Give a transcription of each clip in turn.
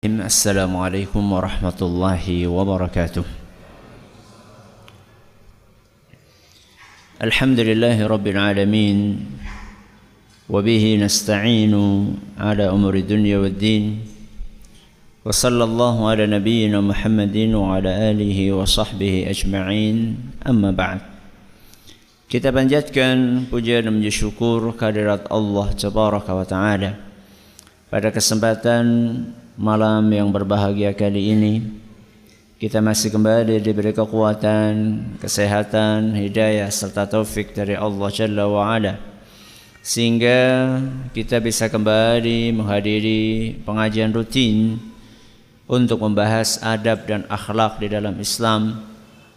Assalamualaikum warahmatullahi wabarakatuh. Alhamdulillahi rabbil alamin, wa bihi nasta'inu ala umuri dunya waddin, wa sallallahu ala nabiyyina Muhammadin wa ala alihi wa sahbihi ajma'in, amma ba'd. Kita panjatkan puja dan puji syukur kehadirat Allah Tabaraka wa Ta'ala pada kesempatan malam yang berbahagia kali ini. Kita masih kembali diberi kekuatan, kesehatan, hidayah serta taufik dari Allah Jalla wa'ala, sehingga kita bisa kembali menghadiri pengajian rutin untuk membahas adab dan akhlak di dalam Islam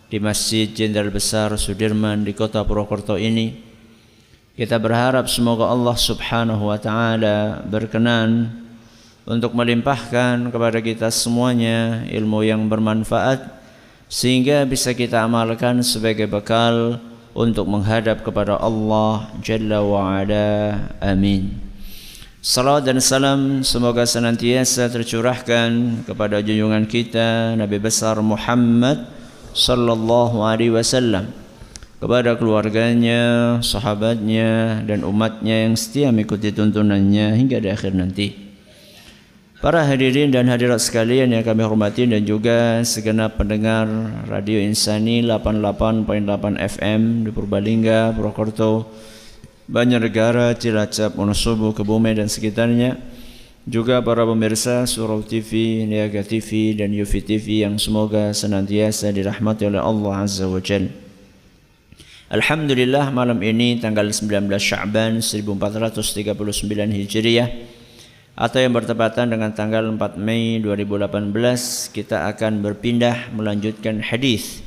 di Masjid Jenderal Besar Sudirman di kota Purwokerto ini. Kita berharap semoga Allah Subhanahu wa Ta'ala berkenan untuk melimpahkan kepada kita semuanya ilmu yang bermanfaat, sehingga bisa kita amalkan sebagai bekal untuk menghadap kepada Allah Jalla wa'ala. Amin. Salawat dan salam semoga senantiasa tercurahkan kepada junjungan kita Nabi besar Muhammad sallallahu alaihi wasallam, kepada keluarganya, sahabatnya, dan umatnya yang setia mengikuti tuntunannya hingga di akhir nanti. Para hadirin dan hadirat sekalian yang kami hormati, dan juga segenap pendengar Radio Insani 88.8 FM di Purbalingga, Purwokerto, Banjarnegara, Cilacap, Wonosobo, Kebumen dan sekitarnya, juga para pemirsa Surau TV, Niaga TV, dan Yufi TV yang semoga senantiasa dirahmati oleh Allah Azza wa Jalla. Alhamdulillah, malam ini tanggal 19 Sya'ban 1439 Hijriah, atau yang bertepatan dengan tanggal 4 Mei 2018, kita akan berpindah melanjutkan hadis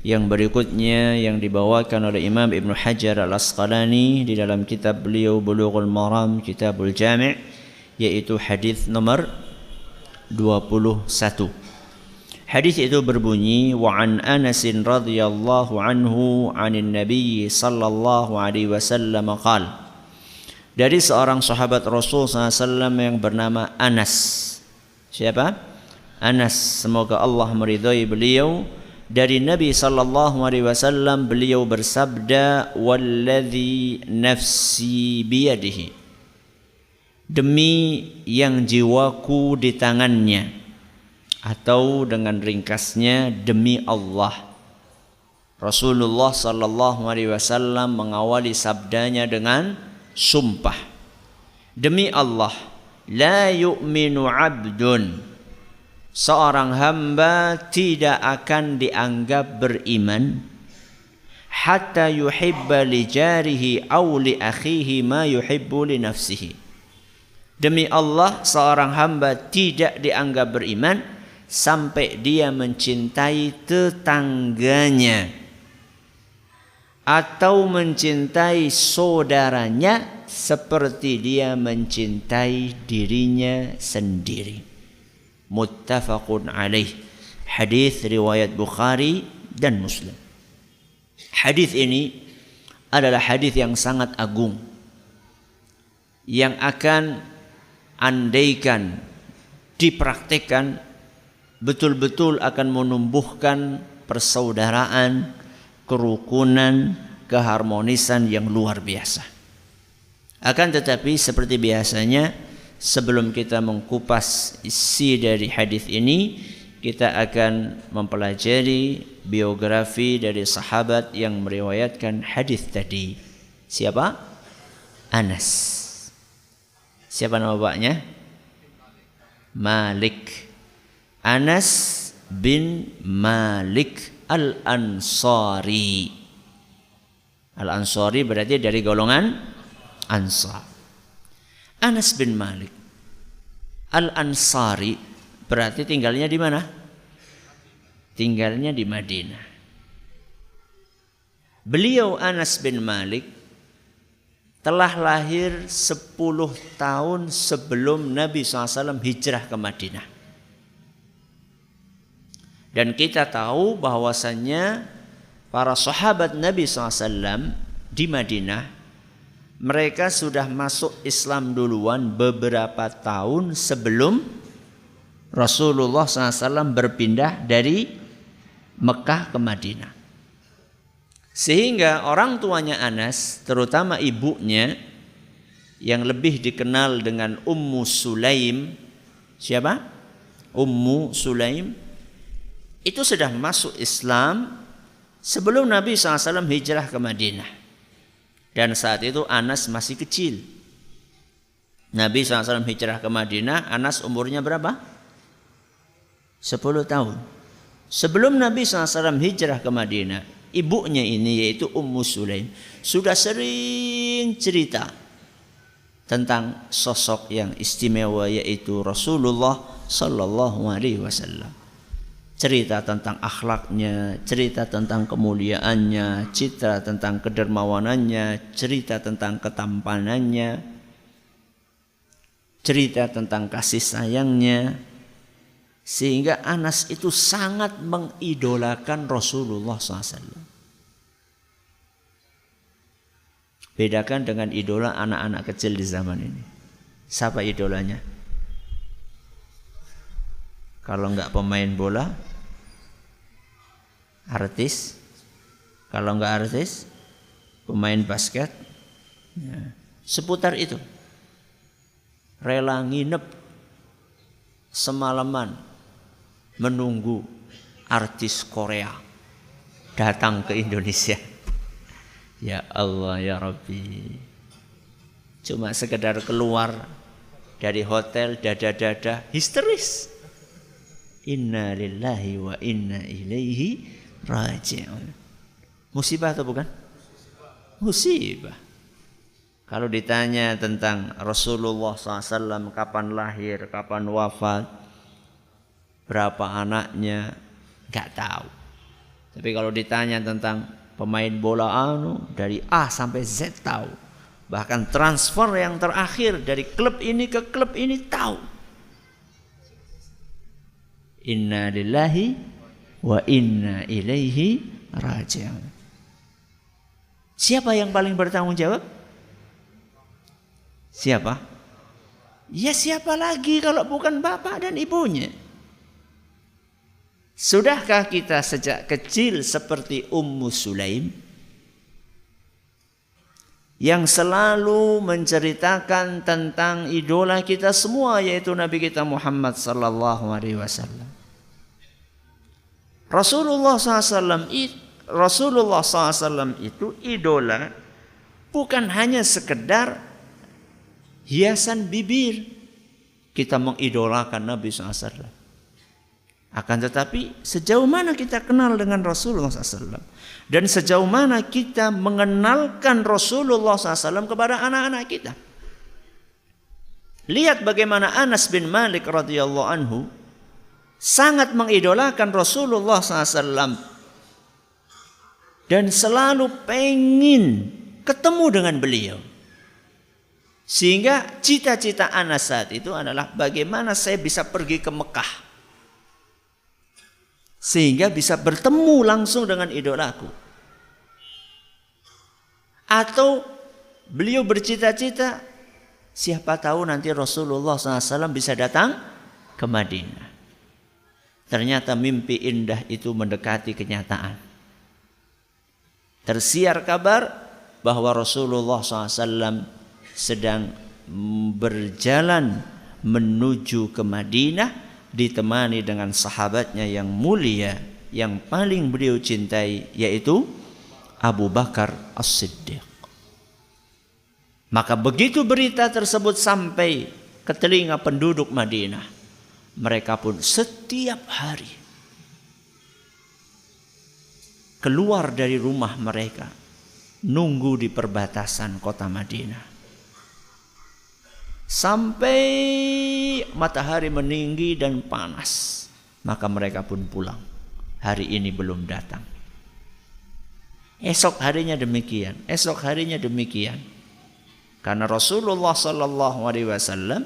yang berikutnya yang dibawakan oleh Imam Ibn Hajar Al-Asqalani di dalam kitab beliau Bulughul Maram Kitabul Jami', yaitu hadis nomor 21. Hadis itu berbunyi, wa an Anas radhiyallahu anhu 'anil Nabi sallallahu alaihi wasallam qala, dari seorang sahabat Rasul SAW yang bernama Anas. Siapa? Anas, semoga Allah meridhai beliau. Dari Nabi SAW beliau bersabda, walladzi nafsi biyadihi, demi yang jiwaku di tangannya, atau dengan ringkasnya demi Allah. Rasulullah SAW mengawali sabdanya dengan sumpah, demi Allah, la yu'minu abdun, seorang hamba tidak akan dianggap beriman, hatta yuhibba li jarihi aw li akhihi ma yuhibbu li nafsihi. Demi Allah, seorang hamba tidak dianggap beriman sampai dia mencintai tetangganya atau mencintai saudaranya seperti dia mencintai dirinya sendiri. Muttafaqun alaih. Hadis riwayat Bukhari dan Muslim. Hadis ini adalah hadis yang sangat agung, yang akan andaikan dipraktikkan betul-betul akan menumbuhkan persaudaraan, kerukunan, keharmonisan yang luar biasa. Akan tetapi seperti biasanya, sebelum kita mengkupas isi dari hadis ini, kita akan mempelajari biografi dari sahabat yang meriwayatkan hadis tadi. Siapa? Anas. Siapa nama bapaknya? Malik. Anas bin Malik Al-Ansari. Al-Ansari berarti dari golongan Ansar. Anas bin Malik Al-Ansari berarti tinggalnya di mana? Tinggalnya di Madinah. Beliau Anas bin Malik telah lahir 10 tahun sebelum Nabi SAW hijrah ke Madinah. Dan kita tahu bahwasannya para sahabat Nabi SAW di Madinah, mereka sudah masuk Islam duluan beberapa tahun sebelum Rasulullah SAW berpindah dari Mekah ke Madinah. Sehingga orang tuanya Anas, terutama ibunya yang lebih dikenal dengan Ummu Sulaim. Siapa? Ummu Sulaim. Itu sudah masuk Islam sebelum Nabi SAW hijrah ke Madinah. Dan saat itu Anas masih kecil. Nabi SAW hijrah ke Madinah, Anas umurnya berapa? 10 tahun. Sebelum Nabi SAW hijrah ke Madinah, ibunya ini yaitu Ummu Sulaim sudah sering cerita tentang sosok yang istimewa yaitu Rasulullah Sallallahu Alaihi Wasallam. Cerita tentang akhlaknya, cerita tentang kemuliaannya, cerita tentang kedermawanannya, cerita tentang ketampanannya, cerita tentang kasih sayangnya. Sehingga Anas itu sangat mengidolakan Rasulullah SAW. Bedakan dengan idola anak-anak kecil di zaman ini. Siapa idolanya? Kalau enggak pemain bola, artis. Kalau enggak artis, pemain basket. Ya. Seputar itu. Rela nginep semalaman menunggu artis Korea datang ke Indonesia. Ya Allah ya Rabbi. Cuma sekedar keluar dari hotel dada-dada histeris. Inna lillahi wa inna ilaihi raji'un. Musibah atau bukan? Musibah. Kalau ditanya tentang Rasulullah SAW kapan lahir, kapan wafat, berapa anaknya, nggak tahu. Tapi kalau ditanya tentang pemain bola dari A sampai Z tahu. Bahkan transfer yang terakhir dari klub ini ke klub ini tahu. Inna lillahi wa inna ilaihi raji'un. Siapa yang paling bertanggung jawab? Siapa? Ya siapa lagi kalau bukan bapak dan ibunya? Sudahkah kita sejak kecil seperti Ummu Sulaim yang selalu menceritakan tentang idola kita semua yaitu Nabi kita Muhammad sallallahu alaihi wasallam. Rasulullah SAW itu idola bukan hanya sekedar hiasan bibir kita mengidolakan Nabi SAW. Akan tetapi sejauh mana kita kenal dengan Rasulullah SAW dan sejauh mana kita mengenalkan Rasulullah SAW kepada anak-anak kita. Lihat bagaimana Anas bin Malik radhiyallahu anhu sangat mengidolakan Rasulullah SAW dan selalu pengen ketemu dengan beliau. Sehingga cita-cita Anas saat itu adalah bagaimana saya bisa pergi ke Mekah sehingga bisa bertemu langsung dengan idolaku. Atau beliau bercita-cita siapa tahu nanti Rasulullah SAW bisa datang ke Madinah. Ternyata mimpi indah itu mendekati kenyataan. Tersiar kabar bahwa Rasulullah SAW sedang berjalan menuju ke Madinah ditemani dengan sahabatnya yang mulia yang paling beliau cintai yaitu Abu Bakar As-Siddiq. Maka begitu berita tersebut sampai ke telinga penduduk Madinah, mereka pun setiap hari keluar dari rumah mereka, nunggu di perbatasan kota Madinah. Sampai matahari meninggi dan panas, maka mereka pun pulang. Hari ini belum datang. Esok harinya demikian, esok harinya demikian. Karena Rasulullah Sallallahu Alaihi Wasallam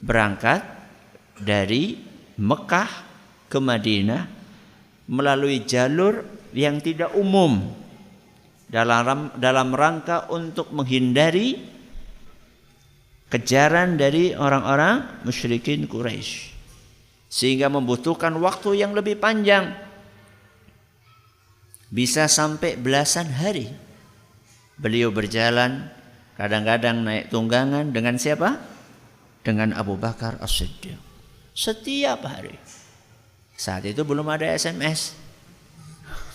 berangkat dari Mekah ke Madinah melalui jalur yang tidak umum dalam rangka untuk menghindari kejaran dari orang-orang musyrikin Quraisy. sehingga membutuhkan waktu yang lebih panjang. Bisa sampai belasan hari. Beliau berjalan, kadang-kadang naik tunggangan dengan siapa? Dengan Abu Bakar As-Siddiq. Setiap hari. Saat itu belum ada SMS.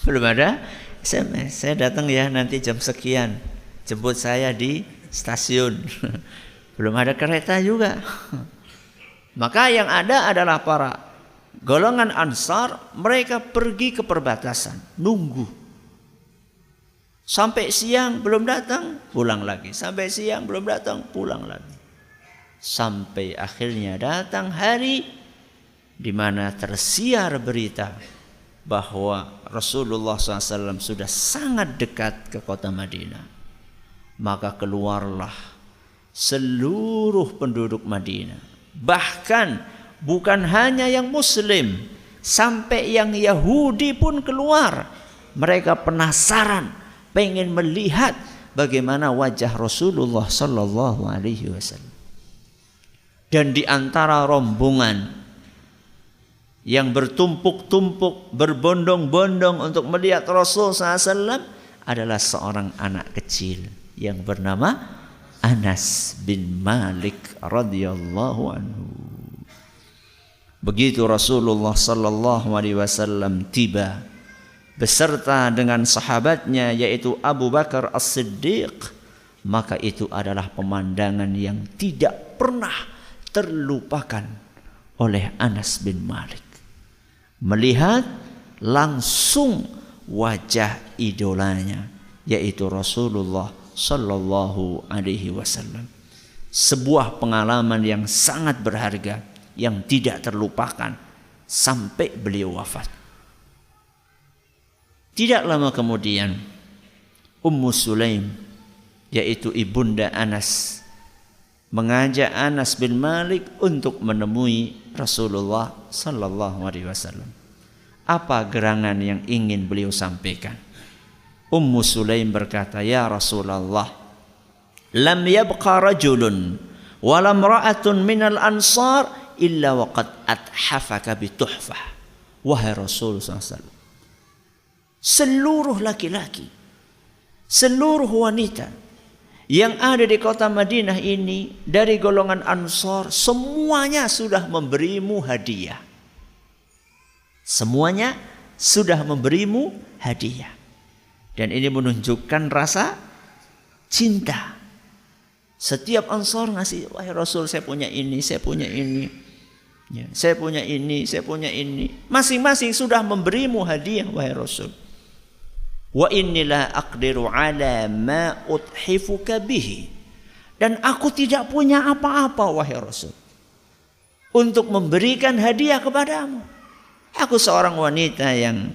Belum ada SMS. Saya datang ya nanti jam sekian. Jemput saya di stasiun. Belum ada kereta juga. Maka yang ada adalah para golongan Ansar, mereka pergi ke perbatasan, nunggu. Sampai siang belum datang, pulang lagi. Sampai siang belum datang, pulang lagi. Sampai akhirnya datang hari di mana tersiar berita bahwa Rasulullah SAW sudah sangat dekat ke kota Madinah. Maka keluarlah seluruh penduduk Madinah. Bahkan bukan hanya yang Muslim, sampai yang Yahudi pun keluar. Mereka penasaran, pengen melihat bagaimana wajah Rasulullah Sallallahu Alaihi Wasallam. Dan di antara rombongan yang bertumpuk-tumpuk, berbondong-bondong untuk melihat Rasul SAW adalah seorang anak kecil yang bernama Anas bin Malik radhiyallahu anhu. Begitu Rasulullah sallallahu alaihi wasallam tiba beserta dengan sahabatnya yaitu Abu Bakar As-Siddiq, maka itu adalah pemandangan yang tidak pernah terlupakan oleh Anas bin Malik. Melihat langsung wajah idolanya yaitu Rasulullah sallallahu alaihi wasallam. Sebuah pengalaman yang sangat berharga yang tidak terlupakan sampai beliau wafat. Tidak lama kemudian Ummu Sulaim yaitu ibunda Anas mengajak Anas bin Malik untuk menemui Rasulullah sallallahu alaihi wasallam. Apa gerangan yang ingin beliau sampaikan? Ummu Sulaim berkata, "Ya Rasulullah, lam yabqa rajulun wa lam ra'atun minal ansar illa waqad athafaka bituhfah." Wahai Rasul SAW, seluruh laki-laki, seluruh wanita yang ada di kota Madinah ini dari golongan Ansar, semuanya sudah memberimu hadiah. Semuanya sudah memberimu hadiah. Dan ini menunjukkan rasa cinta. Setiap Ansar ngasih, wahai Rasul saya punya ini, saya punya ini. Ya, saya punya ini, saya punya ini. Masing-masing sudah memberimu hadiah, wahai Rasul. Wa inni la aqdiru ala ma uthifuka bihi. Dan aku tidak punya apa-apa, wahai Rasul, untuk memberikan hadiah kepadamu. Aku seorang wanita yang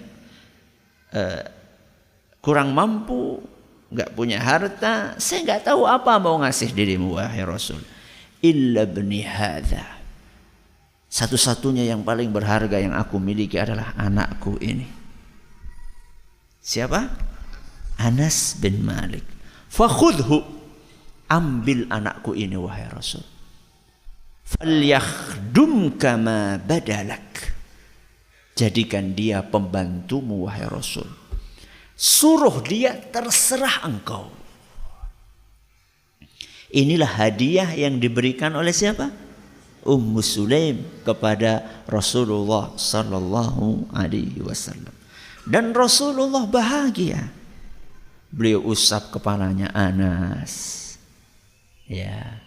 kurang mampu, enggak punya harta, saya enggak tahu apa mau ngasih dirimu wahai Rasul. Illa ibni hadza. Satu-satunya yang paling berharga yang aku miliki adalah anakku ini. Siapa? Anas bin Malik. Fakhudhu, ambil anakku ini wahai Rasul. Falyakhdumka ma badalak. Jadikan dia pembantumu wahai Rasul. Suruh dia terserah engkau. Inilah hadiah yang diberikan oleh siapa? Ummu Sulaim kepada Rasulullah sallallahu alaihi wasallam. Dan Rasulullah bahagia. Beliau usap kepalanya Anas. Ya.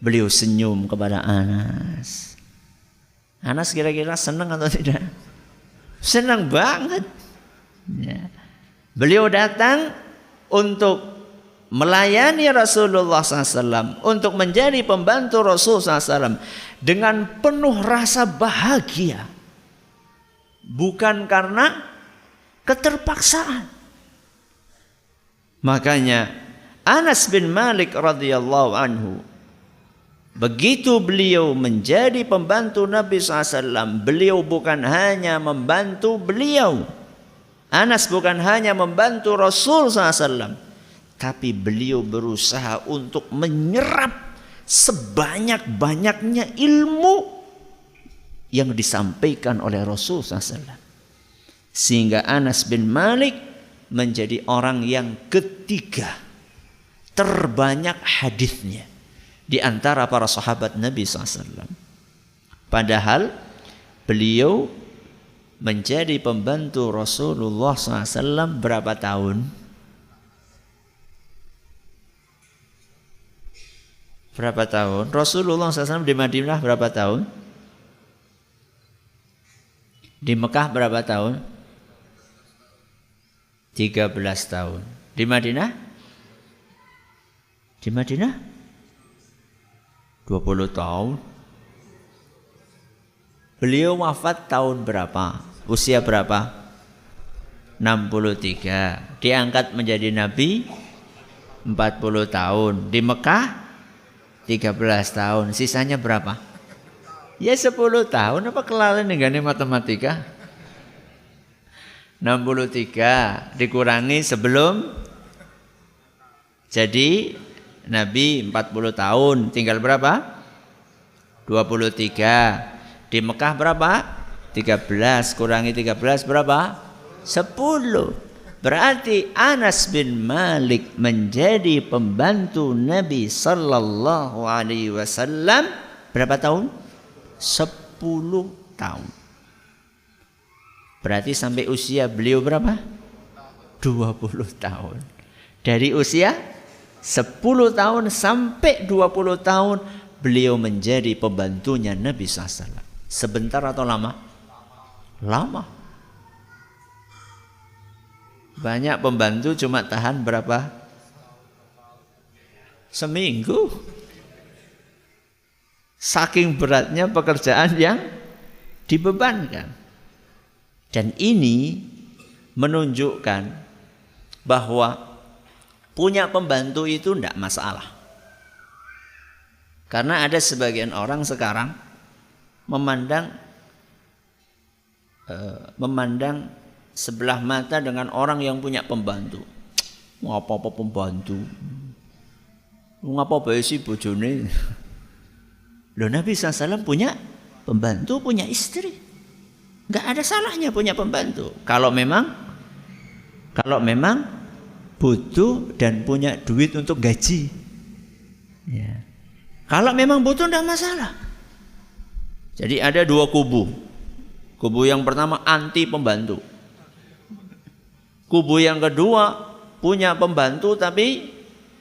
Beliau senyum kepada Anas. Anas kira-kira senang atau tidak? Senang banget. Ya. Beliau datang untuk melayani Rasulullah SAW, untuk menjadi pembantu Rasulullah SAW dengan penuh rasa bahagia, bukan karena keterpaksaan. Makanya Anas bin Malik radhiyallahu anhu, begitu beliau menjadi pembantu Nabi SAW, beliau bukan hanya membantu beliau, Anas bukan hanya membantu Rasul SAW, tapi beliau berusaha untuk menyerap sebanyak-banyaknya ilmu yang disampaikan oleh Rasulullah SAW. Sehingga Anas bin Malik menjadi orang yang ketiga terbanyak hadisnya di antara para sahabat Nabi SAW. Padahal beliau menjadi pembantu Rasulullah SAW berapa tahun? Berapa tahun? Rasulullah SAW di Madinah berapa tahun? Di Mekah berapa tahun? 13 tahun. Di Madinah? Di Madinah? 20 tahun. Beliau wafat tahun berapa? Usia berapa? 63. Diangkat menjadi nabi 40 tahun. Di Mekah 13 tahun. Sisanya berapa? Ya 10 tahun. Apa kelalen dengan matematika? 63 dikurangi sebelum jadi nabi 40 tahun. Tinggal berapa? 23. Di Mekah berapa? 13 kurangi 13 berapa? 10. Berarti Anas bin Malik menjadi pembantu Nabi sallallahu alaihi wasallam berapa tahun? 10 tahun. Berarti sampai usia beliau berapa? 20 tahun. Dari usia 10 tahun sampai 20 tahun beliau menjadi pembantunya Nabi SAW. Sebentar atau lama? Lama. Banyak pembantu cuma tahan berapa? Seminggu. Saking beratnya pekerjaan yang dibebankan. Dan ini menunjukkan bahwa punya pembantu itu tidak masalah. Karena ada sebagian orang sekarang memandang sebelah mata dengan orang yang punya pembantu. Ngapa-apa pembantu? Ngapa bae sih bojone? Loh, Nabi SAW punya pembantu, punya istri. Enggak ada salahnya punya pembantu. Kalau memang butuh dan punya duit untuk gaji. Ya. Kalau memang butuh tidak masalah. Jadi ada dua kubu. Kubu yang pertama anti pembantu. Kubu yang kedua punya pembantu tapi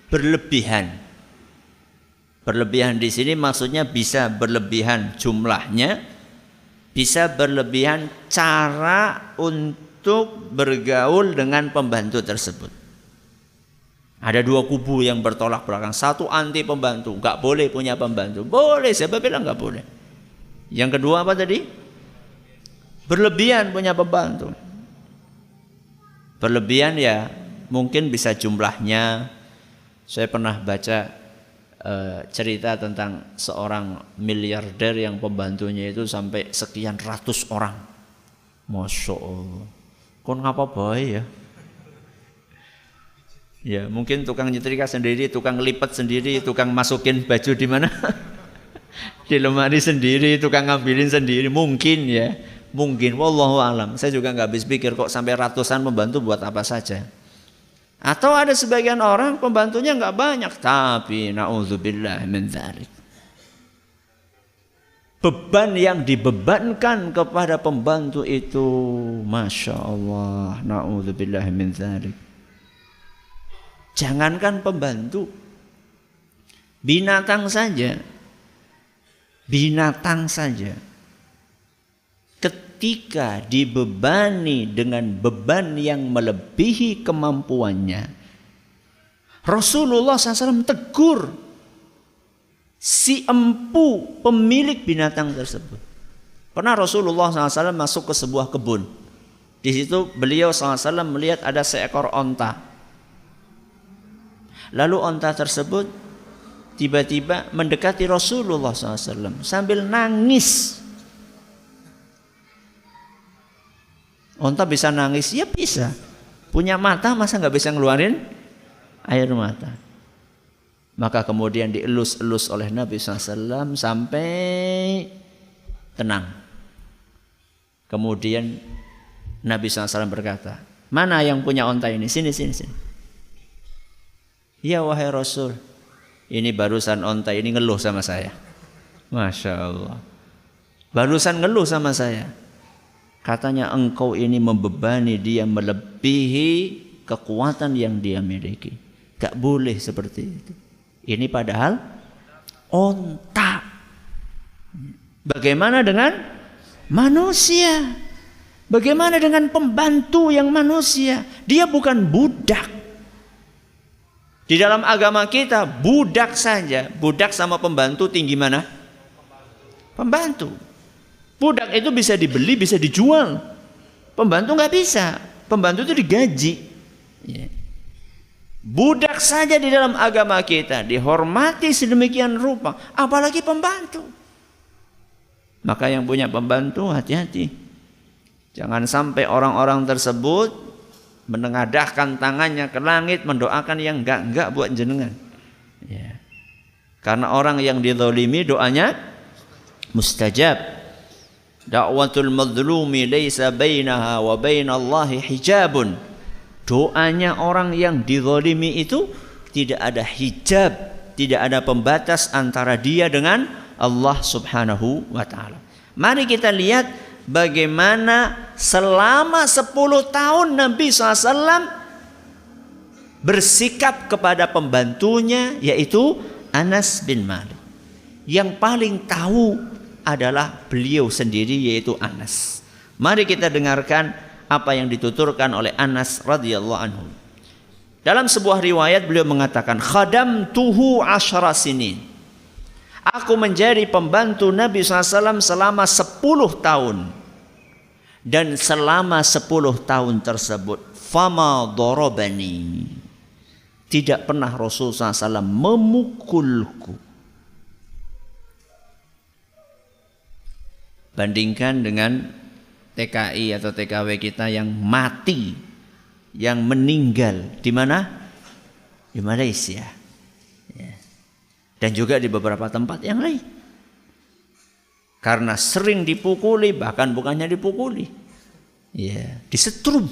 berlebihan. Berlebihan di sini maksudnya bisa berlebihan jumlahnya, bisa berlebihan cara untuk bergaul dengan pembantu tersebut. Ada dua kubu yang bertolak belakang. Satu anti pembantu, nggak boleh punya pembantu. Boleh, siapa bilang nggak boleh? Yang kedua apa tadi? Berlebihan punya pembantu. Berlebihan ya mungkin bisa jumlahnya. Saya pernah baca cerita tentang seorang miliarder yang pembantunya itu sampai sekian ratus orang. Masya Allah. Kon ngapa baik ya? Ya mungkin tukang nyetrika sendiri, tukang lipat sendiri, tukang masukin baju di mana? Di lemari sendiri, tukang ngambilin sendiri. Mungkin ya, mungkin. Wallahu alam. Saya juga nggak habis pikir kok sampai ratusan pembantu buat apa saja. Atau ada sebagian orang pembantunya nggak banyak, tapi na'udzubillah min dzalik. Beban yang dibebankan kepada pembantu itu, masya Allah, na'udzubillah min dzalik. Jangankan pembantu, binatang saja, ketika dibebani dengan beban yang melebihi kemampuannya, Rasulullah SAW tegur si empu pemilik binatang tersebut. Pernah Rasulullah SAW masuk ke sebuah kebun. Di situ beliau SAW melihat ada seekor onta. Lalu onta tersebut tiba-tiba mendekati Rasulullah SAW sambil nangis. Onta bisa nangis? Ya bisa. Punya mata masa nggak bisa ngeluarin air mata? Maka kemudian dielus-elus oleh Nabi SAW sampai tenang. Kemudian Nabi SAW berkata, mana yang punya onta ini? Sini. Ya wahai Rasul, ini barusan onta ini ngeluh sama saya. Masya Allah. Barusan ngeluh sama saya. Katanya engkau ini membebani dia melebihi kekuatan yang dia miliki. Gak boleh seperti itu. Ini padahal onta. Bagaimana dengan manusia? Bagaimana dengan pembantu yang manusia? Dia bukan budak. Di dalam agama kita budak saja. Budak sama pembantu tinggi mana? Pembantu. Budak itu bisa dibeli, bisa dijual. Pembantu nggak bisa. Pembantu itu digaji. Budak saja di dalam agama kita dihormati sedemikian rupa, apalagi pembantu. Maka yang punya pembantu hati-hati. Jangan sampai orang-orang tersebut menengadahkan tangannya ke langit mendoakan yang enggak buat jenengan. Ya. Karena orang yang dizalimi doanya mustajab. Da'watul mazlumi laisa bainaha wa bainallahi hijabun. Doanya orang yang dizalimi itu tidak ada hijab, tidak ada pembatas antara dia dengan Allah Subhanahu wa taala. Mari kita lihat bagaimana selama 10 tahun Nabi SAW bersikap kepada pembantunya, yaitu Anas bin Malik. Yang paling tahu adalah beliau sendiri, yaitu Anas. Mari kita dengarkan apa yang dituturkan oleh Anas radhiyallahu anhu. Dalam sebuah riwayat beliau mengatakan, khadamtuhu 10 sinin. Aku menjadi pembantu Nabi SAW selama 10 tahun. Dan selama 10 tahun tersebut, fama darabani. Tidak pernah Rasulullah SAW memukulku. Bandingkan dengan TKI atau TKW kita yang mati, yang meninggal di mana? Di Malaysia, ya. Dan juga di beberapa tempat yang lain. Karena sering dipukuli, bahkan bukannya dipukuli, ya, disetrum.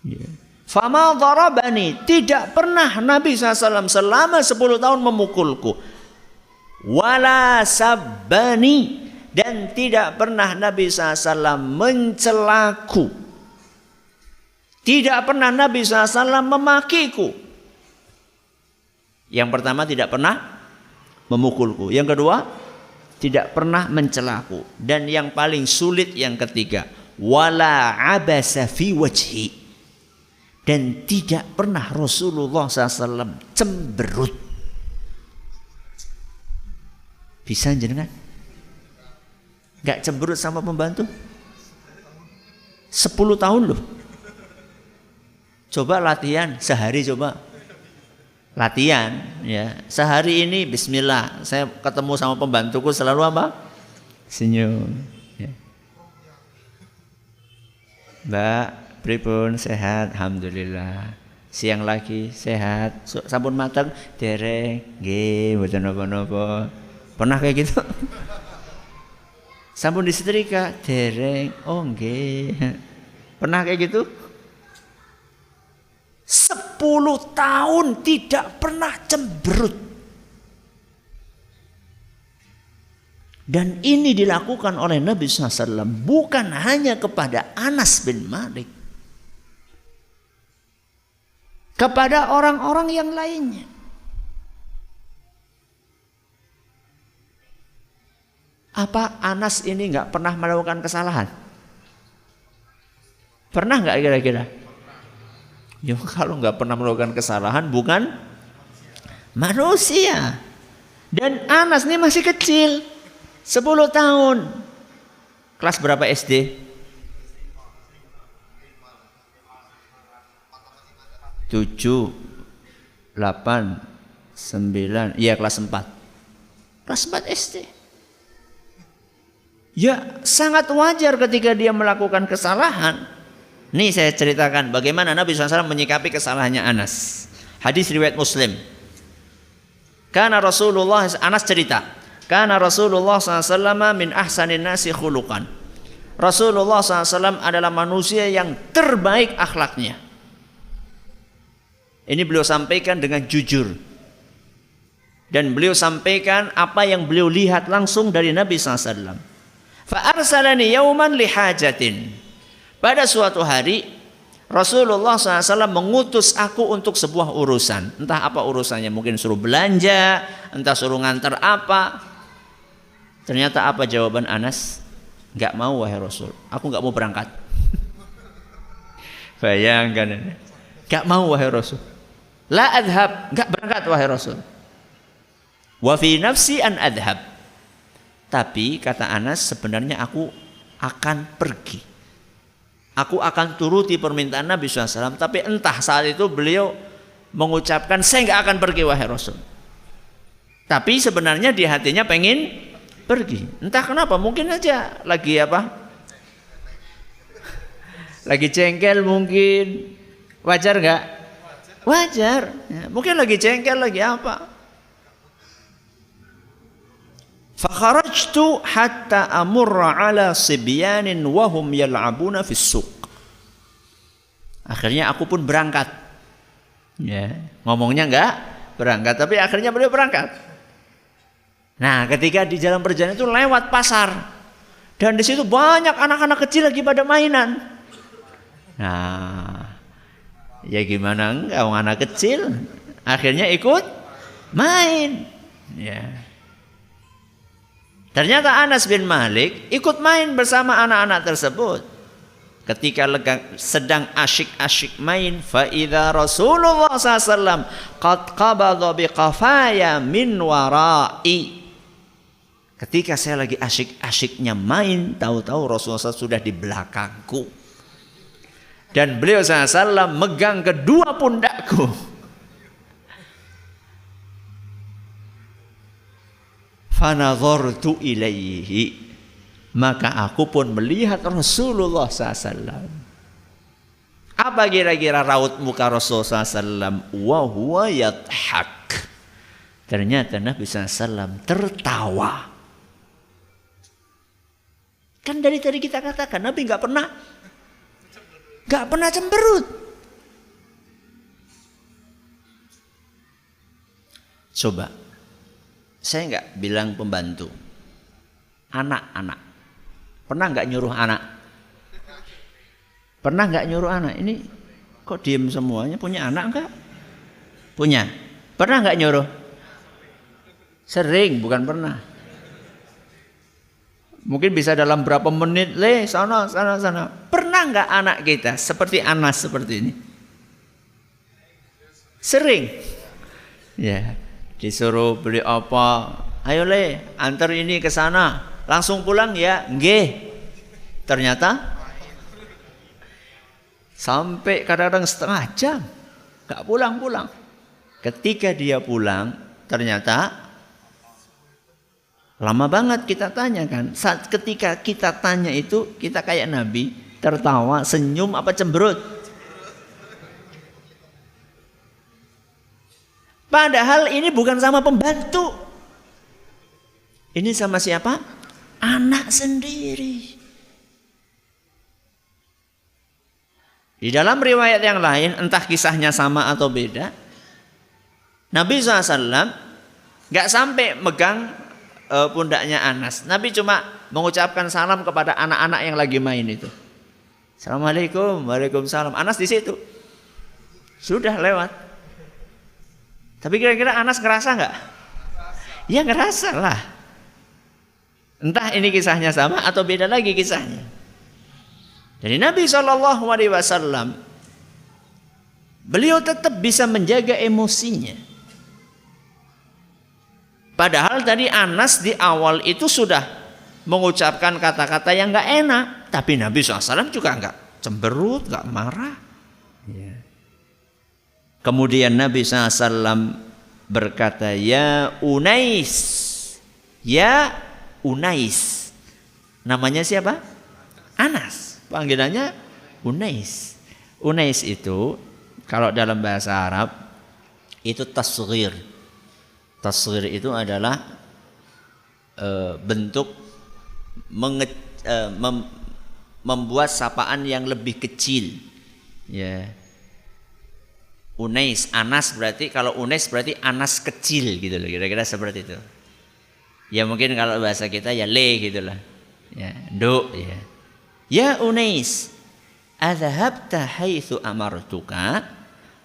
Ya. Fama darabani, tidak pernah Nabi SAW selama 10 tahun memukulku. Wala sabbani, dan tidak pernah Nabi SAW mencelaku. Tidak pernah Nabi SAW memakiku. Yang pertama, tidak pernah memukulku. Yang kedua, tidak pernah mencelaku. Dan yang paling sulit yang ketiga, wala abasa fi wajhi. Dan tidak pernah Rasulullah SAW cemberut. Bisa jenengan? Gak cemberut sama pembantu? 10 tahun loh. Coba latihan sehari, coba latihan ya. Sehari ini bismillah, saya ketemu sama pembantuku selalu apa? Senyum ya. Mbak, pripun sehat? Alhamdulillah. Siang lagi sehat. Sampun mateng dereng nggih, mboten napa-napa. Pernah kayak gitu? Sampun disetrika dereng, oh nggih. Pernah kayak gitu? 10 tahun tidak pernah cemberut. Dan ini dilakukan oleh Nabi SAW bukan hanya kepada Anas bin Malik, kepada orang-orang yang lainnya. Apa Anas ini nggak pernah melakukan kesalahan? Pernah nggak kira-kira? Ya kalau nggak pernah melakukan kesalahan bukan manusia. Dan Anas ini masih kecil, 10 tahun. Kelas berapa SD? 7, 8, 9, iya kelas 4. Kelas 4 SD. Ya sangat wajar ketika dia melakukan kesalahan. Nih saya ceritakan bagaimana Nabi SAW menyikapi kesalahannya Anas. Hadis riwayat Muslim. Karena Rasulullah, Anas cerita, karena Rasulullah SAW min ahsanin nasi khuluqan. Rasulullah SAW adalah manusia yang terbaik akhlaknya. Ini beliau sampaikan dengan jujur. Dan beliau sampaikan apa yang beliau lihat langsung dari Nabi SAW. Fa'arsalani yawman lihajatin. Pada suatu hari, Rasulullah SAW mengutus aku untuk sebuah urusan. Entah apa urusannya, mungkin suruh belanja, entah suruh ngantar apa. Ternyata apa jawaban Anas? Enggak mau wahai Rasul, aku enggak mau berangkat. Bayangkan, enggak mau wahai Rasul. La adhab, enggak berangkat wahai Rasul. Wa fi nafsi an adhab. Tapi kata Anas, sebenarnya aku akan pergi. Aku akan turuti permintaan Nabi SAW. Tapi entah saat itu beliau mengucapkan, saya enggak akan pergi wahai Rasul. Tapi sebenarnya di hatinya pengen pergi. Entah kenapa, mungkin aja lagi apa? Lagi jengkel mungkin. Wajar enggak? Wajar. Ya, mungkin lagi jengkel, lagi apa? Fakharajtu hatta amurra ala sibyanin wahum yal'abuna fis suq. Akhirnya aku pun berangkat. Ya, ngomongnya enggak berangkat, tapi akhirnya beliau berangkat. Nah, ketika di jalan perjalanan itu lewat pasar. Dan di situ banyak anak-anak kecil lagi pada mainan. Nah, ya gimana enggak, anak kecil akhirnya ikut main. Ya. Ternyata Anas bin Malik ikut main bersama anak-anak tersebut. Ketika sedang asyik-asyik main, fa idza Rasulullah SAW qad qabadha biqafaya min wara'i. Ketika saya lagi asyik-asyiknya main, tahu-tahu Rasulullah SAW sudah di belakangku. Dan beliau SAW megang kedua pundakku. Fanadhartu ilaihi, maka aku pun melihat Rasulullah SAW. Apa kira-kira raut muka Rasulullah SAW? Wa huwa yadhak. Ternyata Nabi SAW tertawa. Kan dari tadi kita katakan Nabi nggak pernah cemberut. Coba, saya nggak bilang pembantu, anak-anak. Pernah nggak nyuruh anak? Pernah nggak nyuruh anak? Ini kok diem semuanya? Punya anak nggak? Punya. Pernah nggak nyuruh? Sering, bukan pernah. Mungkin bisa dalam berapa menit, sana. Pernah nggak anak kita seperti Anas seperti ini? Sering. Ya. Disuruh beli apa, ayo antar ini ke sana, langsung pulang ya, nggih. Ternyata sampai kadang-kadang setengah jam gak pulang-pulang. Ketika dia pulang, ternyata lama banget kita tanya kan. Saat ketika kita tanya itu, kita kayak Nabi, tertawa, senyum apa cemberut? Padahal ini bukan sama pembantu. Ini sama siapa? Anak sendiri. Di dalam riwayat yang lain, entah kisahnya sama atau beda, Nabi SAW gak sampai megang pundaknya Anas. Nabi cuma mengucapkan salam kepada anak-anak yang lagi main itu. Assalamualaikum, waalaikumsalam. Anas di situ. Sudah lewat. Tapi kira-kira Anas ngerasa nggak? Ya ngerasa lah. Entah ini kisahnya sama atau beda lagi kisahnya. Jadi Nabi SAW, beliau tetap bisa menjaga emosinya. Padahal tadi Anas di awal itu sudah mengucapkan kata-kata yang nggak enak. Tapi Nabi SAW juga nggak cemberut, nggak marah. Ya. Kemudian Nabi SAW berkata, Ya Unais. Ya Unais. Namanya siapa? Anas. Panggilannya Unais. Unais itu kalau dalam bahasa Arab itu tasghir. Tasghir itu adalah bentuk membuat sapaan yang lebih kecil. Ya. Unais, Anas berarti, kalau Unais berarti Anas kecil gitu loh, kira-kira seperti itu. Ya mungkin kalau bahasa kita ya le gitu lah. Ya, do ya. Ya Unais, adhabta haitsu amartuka?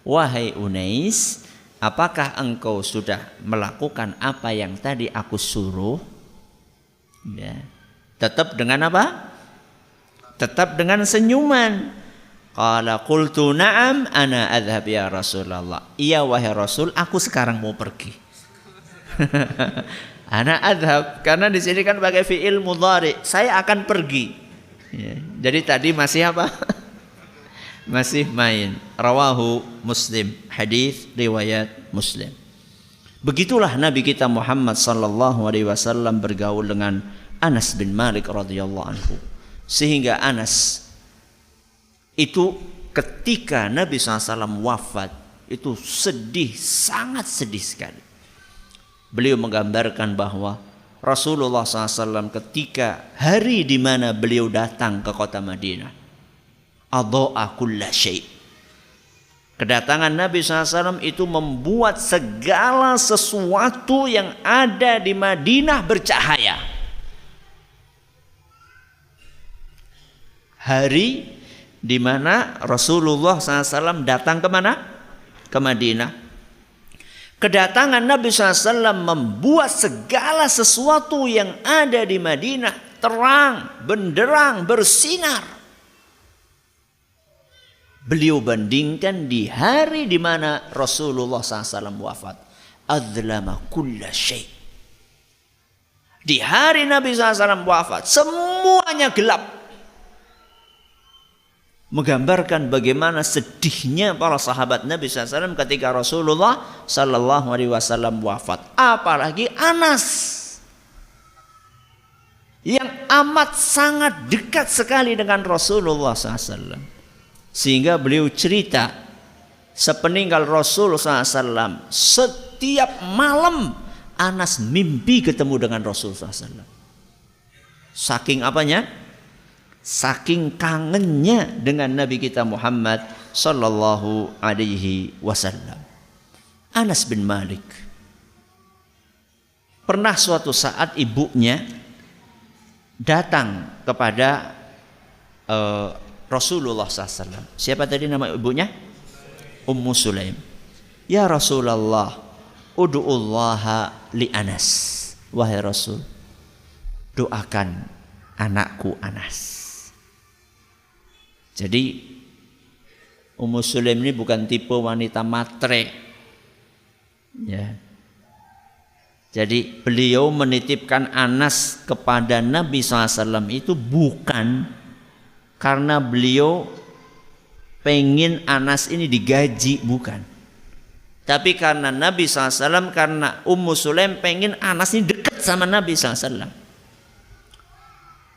Wahai Unais, apakah engkau sudah melakukan apa yang tadi aku suruh? Ya. Tetap dengan apa? Tetap dengan senyuman. Qala qultu na'am ana adhab ya Rasulullah. Iya wahai Rasul, aku sekarang mau pergi. Ana adhab, karena di sini kan pakai fi'il mudhari, saya akan pergi. Ya. Jadi tadi masih apa? Masih main. Rawahu Muslim, hadis riwayat Muslim. Begitulah Nabi kita Muhammad sallallahu alaihi wasallam bergaul dengan Anas bin Malik radhiyallahu anhu. Sehingga Anas itu ketika Nabi SAW wafat itu sedih, sangat sedih sekali. Beliau menggambarkan bahwa Rasulullah SAW ketika hari di mana beliau datang ke kota Madinah, adha'a kulla syai'. Kedatangan Nabi SAW itu membuat segala sesuatu yang ada di Madinah bercahaya. Hari di mana Rasulullah SAW datang ke mana? Ke Madinah. Kedatangan Nabi SAW membuat segala sesuatu yang ada di Madinah terang, benderang, bersinar. Beliau bandingkan di hari di mana Rasulullah SAW wafat. Adlama kulla syai'. Di hari Nabi SAW wafat, semuanya gelap. Menggambarkan bagaimana sedihnya para sahabat Nabi SAW ketika Rasulullah SAW wafat. Apalagi Anas yang amat sangat dekat sekali dengan Rasulullah SAW. Sehingga beliau cerita sepeninggal Rasulullah SAW, setiap malam Anas mimpi ketemu dengan Rasulullah SAW. Saking apanya? Saking kangennya dengan Nabi kita Muhammad sallallahu alaihi wasallam. Anas bin Malik pernah suatu saat ibunya datang kepada Rasulullah SAW. Siapa tadi nama ibunya? Ummu Sulaim. Ya Rasulullah, ud'ullaha li Anas. Wahai Rasul, doakan anakku Anas. Jadi Ummu Sulaim ini bukan tipe wanita matre. Ya. Jadi beliau menitipkan Anas kepada Nabi SAW itu bukan karena beliau pengen Anas ini digaji, bukan. Tapi karena Nabi SAW, karena Ummu Sulaim pengen Anas ini dekat sama Nabi SAW.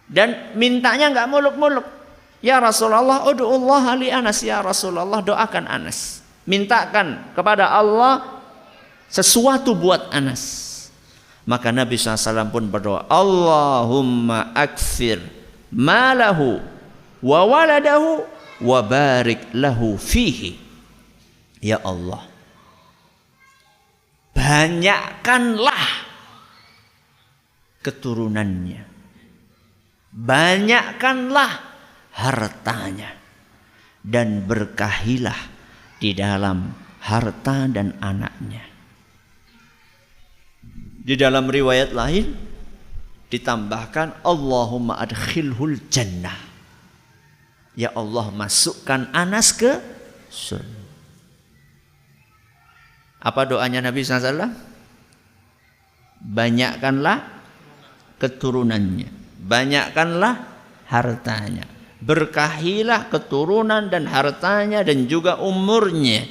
Dan mintanya nggak muluk-muluk. Ya Rasulullah, ud'ullah li Anas. Ya Rasulullah, doakan Anas. Mintakan kepada Allah sesuatu buat Anas. Maka Nabi SAW pun berdoa, Allahumma akfir malahu wa waladahu wa barik lahu fihi. Ya Allah, banyakkanlah keturunannya, banyakkanlah hartanya, dan berkahilah di dalam harta dan anaknya. Di dalam riwayat lain ditambahkan Allahumma adkhilhul jannah. Ya Allah, masukkan Anas ke surga. Apa doanya Nabi SAW? Banyakkanlah keturunannya, banyakkanlah hartanya, berkahilah keturunan dan hartanya dan juga umurnya,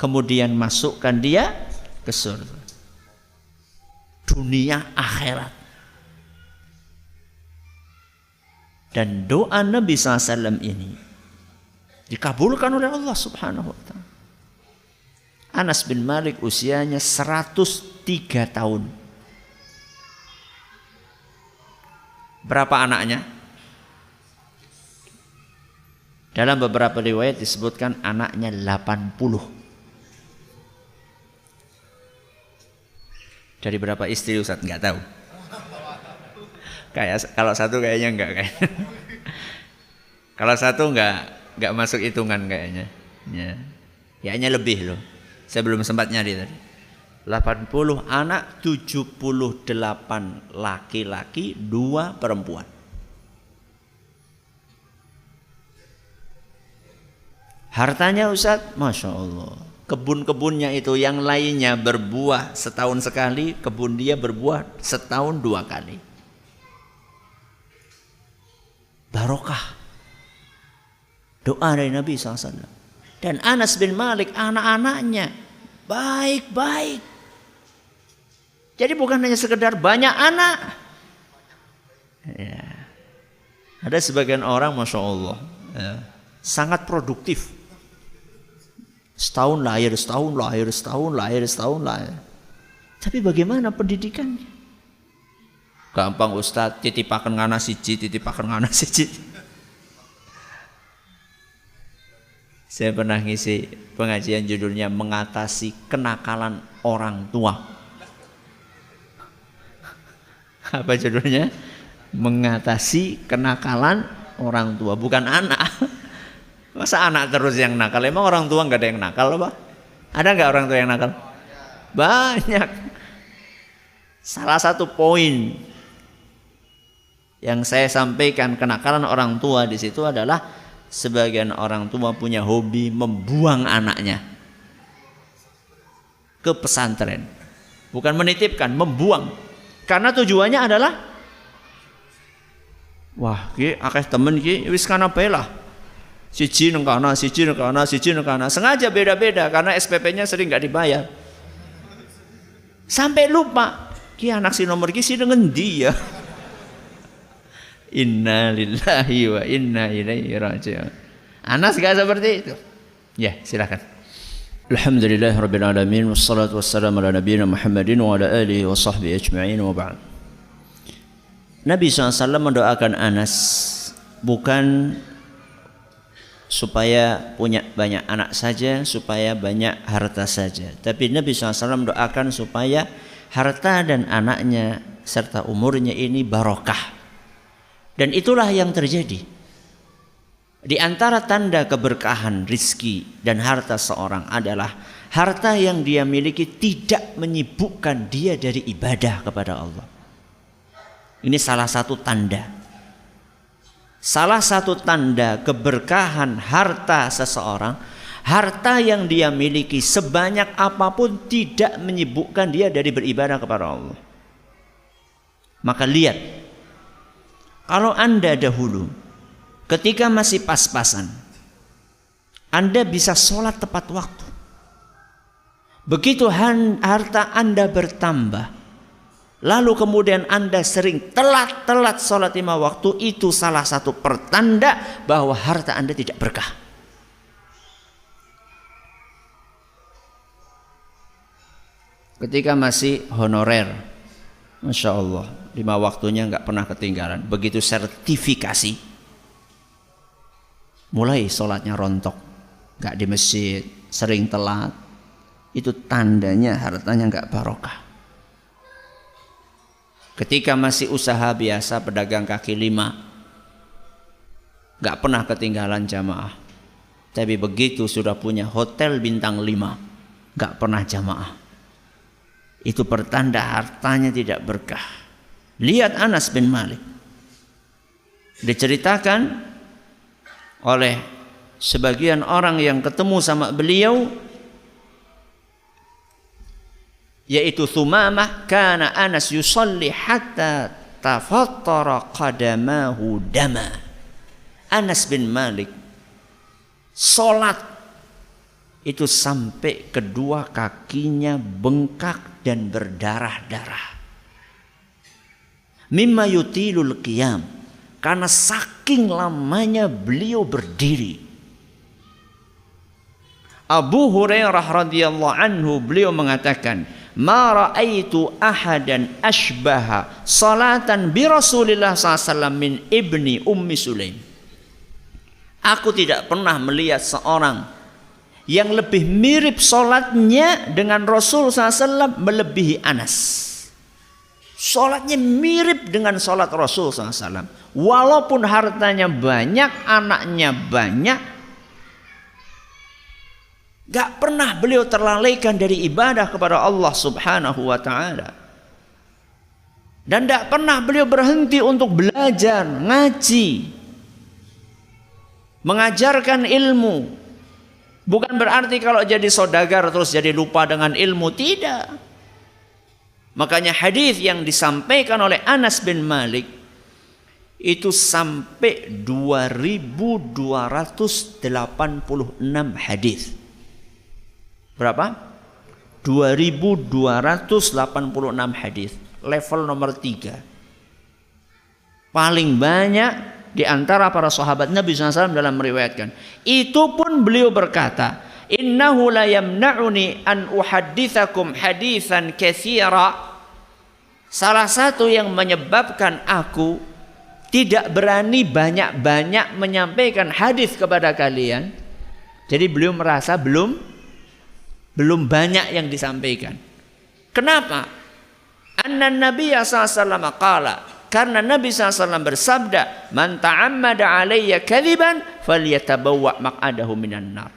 kemudian masukkan dia ke surga, dunia akhirat. Dan doa Nabi SAW ini dikabulkan oleh Allah Subhanahu wa ta'ala. Anas bin Malik usianya 103 tahun. Berapa anaknya? Dalam beberapa riwayat disebutkan anaknya 80. Dari berapa istri Ustaz? Nggak tahu. Kayak kalau satu kayaknya enggak kayak. Kalau satu enggak masuk hitungan kayaknya. Ya. Kayaknya lebih loh. Saya belum sempat nyari tadi. 80 anak, 78 laki-laki, 2 perempuan. Hartanya Ustaz, Masya Allah. Kebun-kebunnya itu yang lainnya berbuah setahun sekali, kebun dia berbuah setahun 2 kali. Barokah. Doa dari Nabi SAW. Dan Anas bin Malik, anak-anaknya baik-baik. Jadi bukan hanya sekedar banyak anak. Ya. Ada sebagian orang, Masya Allah, ya, sangat produktif. Setahun lahir. Tapi bagaimana pendidikannya? Gampang Ustaz, titipaken ngana siji. Saya pernah ngisi pengajian judulnya mengatasi kenakalan orang tua. Apa judulnya? Mengatasi kenakalan orang tua, bukan anak. Masa anak terus yang nakal? Emang orang tua nggak ada yang nakal apa? Ada nggak orang tua yang nakal? Banyak. Salah satu poin yang saya sampaikan kenakalan orang tua di situ adalah sebagian orang tua punya hobi membuang anaknya ke pesantren. Bukan menitipkan, membuang. Karena tujuannya adalah wah, ki akeh temen ki wis kana bae lah. Siji nang kana. Sengaja beda-beda karena SPP-nya sering enggak dibayar. Sampai lupa, ki anak si nomor ki si ngendi ya. Inna lillahi wa inna ilaihi raji'un. Anas gak seperti itu? Ya, silakan. Alhamdulillahirabbil alamin wassalatu wassalamu ala nabiyina Muhammadin wa ala alihi wa sahbihi ajma'in wa ba'd. Nabi SAW mendoakan Anas bukan supaya punya banyak anak saja, supaya banyak harta saja, tapi Nabi SAW mendoakan supaya harta dan anaknya serta umurnya ini barokah. Dan itulah yang terjadi. Di antara tanda keberkahan rizki dan harta seorang adalah harta yang dia miliki tidak menyibukkan dia dari ibadah kepada Allah. Ini salah satu tanda. Salah satu tanda keberkahan harta seseorang, harta yang dia miliki sebanyak apapun tidak menyibukkan dia dari beribadah kepada Allah. Maka lihat, kalau Anda dahulu ketika masih pas-pasan, Anda bisa sholat tepat waktu. Begitu harta Anda bertambah, lalu kemudian Anda sering telat sholat 5 waktu, itu salah satu pertanda bahwa harta Anda tidak berkah. Ketika masih honorer, Masya Allah, 5 waktunya nggak pernah ketinggalan. Begitu sertifikasi, mulai sholatnya rontok, nggak di masjid, sering telat. Itu tandanya hartanya nggak barokah. Ketika masih usaha biasa, pedagang kaki 5, nggak pernah ketinggalan jamaah. Tapi begitu sudah punya hotel bintang 5, nggak pernah jamaah. Itu pertanda hartanya tidak berkah. Lihat Anas bin Malik, diceritakan oleh sebagian orang yang ketemu sama beliau, yaitu Thumamah, kana Anas yusalli hatta tafattara qadamahu dama. Anas bin Malik salat itu sampai kedua kakinya bengkak dan berdarah-darah. Mimma yutilul qiyam, karena saking lamanya beliau berdiri. Abu Hurairah radhiyallahu anhu beliau mengatakan, ma ra'aitu ahadan ashbaha salatan bi Rasulillah sallallahu alaihi wasallam min ibni Ummi Sulaim. Aku tidak pernah melihat seorang yang lebih mirip sholatnya dengan Rasul SAW melebihi Anas. Sholatnya mirip dengan sholat Rasul SAW. Walaupun hartanya banyak, anaknya banyak, gak pernah beliau terlalaikan dari ibadah kepada Allah Subhanahu wa ta'ala. Dan gak pernah beliau berhenti untuk belajar, ngaji, mengajarkan ilmu. Bukan berarti kalau jadi saudagar terus jadi lupa dengan ilmu, tidak. Makanya hadis yang disampaikan oleh Anas bin Malik itu sampai 2286 hadis. Berapa? 2286 hadis. Level nomor 3. Paling banyak di antara para sahabat Nabi SAW dalam meriwayatkan. Itu pun beliau berkata, innahu la yamna'uni an uhaddithakum hadithan katsira. Salah satu yang menyebabkan aku tidak berani banyak-banyak menyampaikan hadis kepada kalian. Jadi beliau merasa belum banyak yang disampaikan. Kenapa? Anna Nabiya sallallahu qala, karena Nabi SAW bersabda, man ta'ammada alayya kadhiban falyatabawwa maq'adahu minan nar.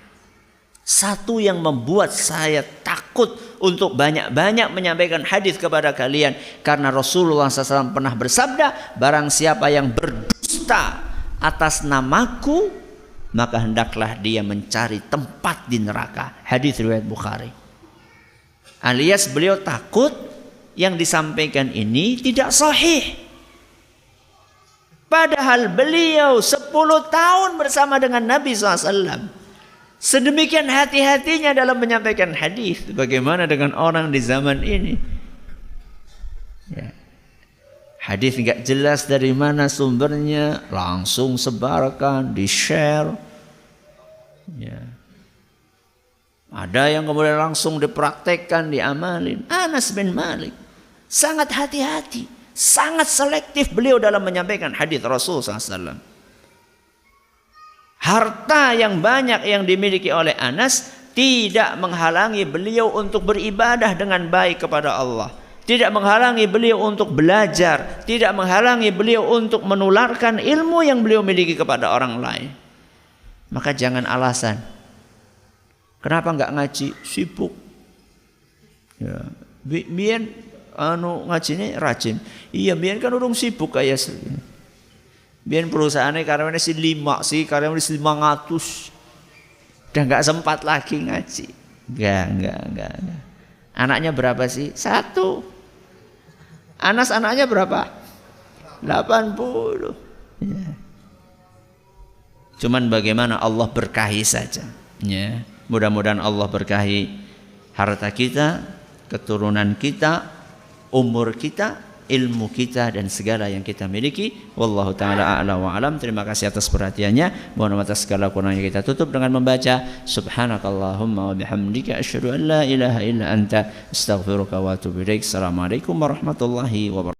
Satu yang membuat saya takut untuk banyak-banyak menyampaikan hadis kepada kalian, karena Rasulullah SAW pernah bersabda, barang siapa yang berdusta atas namaku, maka hendaklah dia mencari tempat di neraka. Hadis riwayat Bukhari. Alias beliau takut yang disampaikan ini tidak sahih. Padahal beliau 10 tahun bersama dengan Nabi SAW. Sedemikian hati-hatinya dalam menyampaikan hadis. Bagaimana dengan orang di zaman ini? Ya. Hadis nggak jelas dari mana sumbernya, langsung sebarkan, di-share. Ya. Ada yang kemudian langsung dipraktekkan, diamalin. Anas bin Malik sangat hati-hati, sangat selektif beliau dalam menyampaikan hadis Rasul SAW. Harta yang banyak yang dimiliki oleh Anas tidak menghalangi beliau untuk beribadah dengan baik kepada Allah. Tidak menghalangi beliau untuk belajar. Tidak menghalangi beliau untuk menularkan ilmu yang beliau miliki kepada orang lain. Maka jangan alasan. Kenapa enggak ngaji? Sibuk. Ya. Biar ngajinya rajin. Iya, biar kan urung sibuk kayak biar perusahaannya karyawannya si 5 sih, karyawannya si 500. Udah enggak sempat lagi ngaji. Enggak. Anaknya berapa sih? 1. Anas anaknya berapa? 80. Ya. Cuman bagaimana Allah berkahi saja. Ya. Mudah-mudahan Allah berkahi harta kita, keturunan kita, umur kita, ilmu kita, dan segala yang kita miliki. Wallahu ta'ala a'la wa alam. Terima kasih atas perhatiannya. Mohon atas segala kurangnya kita tutup dengan membaca subhanakallahumma wa bihamdika asyhadu an la ilaha illa anta astaghfiruka wa atubu ilaik. Assalamualaikum warahmatullahi wabarakatuh.